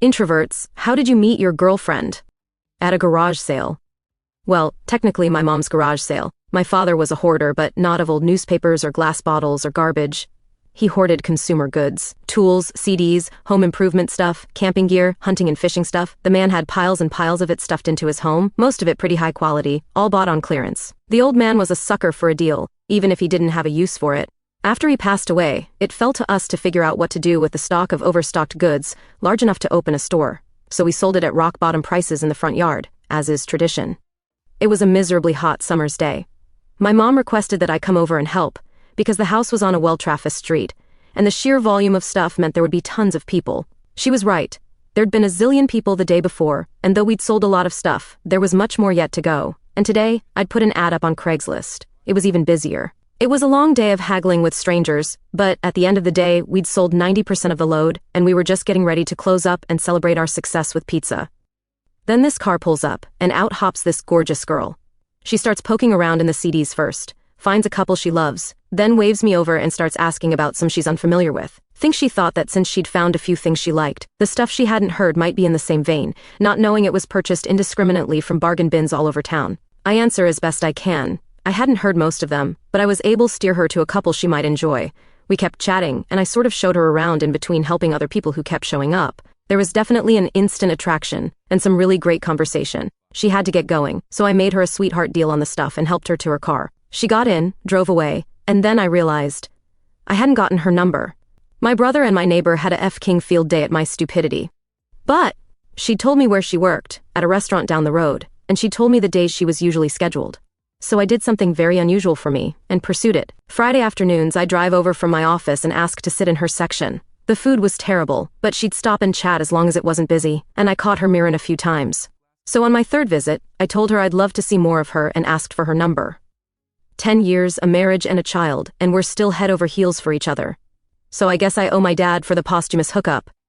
Introverts, how did you meet your girlfriend? At a garage sale. Well, technically my mom's garage sale. My father was a hoarder, but not of old newspapers or glass bottles or garbage. He hoarded consumer goods, tools, CDs, home improvement stuff, camping gear, hunting and fishing stuff. The man had piles and piles of it stuffed into his home, most of it pretty high quality, all bought on clearance. The old man was a sucker for a deal, even if he didn't have a use for it. After he passed away, it fell to us to figure out what to do with the stock of overstocked goods, large enough to open a store. So we sold it at rock-bottom prices in the front yard, as is tradition. It was a miserably hot summer's day. My mom requested that I come over and help, because the house was on a well-trafficked street, and the sheer volume of stuff meant there would be tons of people. She was right. There'd been a zillion people the day before, and though we'd sold a lot of stuff, there was much more yet to go. And today, I'd put an ad up on Craigslist. It was even busier. It was a long day of haggling with strangers, but at the end of the day, we'd sold 90% of the load, and we were just getting ready to close up and celebrate our success with pizza. Then this car pulls up, and out hops this gorgeous girl. She starts poking around in the CDs first, finds a couple she loves, then waves me over and starts asking about some she's unfamiliar with. Think she thought that since she'd found a few things she liked, the stuff she hadn't heard might be in the same vein, not knowing it was purchased indiscriminately from bargain bins all over town. I answer as best I can. I hadn't heard most of them, but I was able to steer her to a couple she might enjoy. We kept chatting, and I sort of showed her around in between helping other people who kept showing up. There was definitely an instant attraction, and some really great conversation. She had to get going, so I made her a sweetheart deal on the stuff and helped her to her car. She got in, drove away, and then I realized I hadn't gotten her number. My brother and my neighbor had a F-King field day at my stupidity. But she told me where she worked, at a restaurant down the road, and she told me the days she was usually scheduled. So I did something very unusual for me, and pursued it. Friday afternoons, I drive over from my office and ask to sit in her section. The food was terrible, but she'd stop and chat as long as it wasn't busy, and I caught her mirroring a few times. So on my third visit, I told her I'd love to see more of her and asked for her number. 10 years, a marriage and a child, and we're still head over heels for each other. So I guess I owe my dad for the posthumous hookup.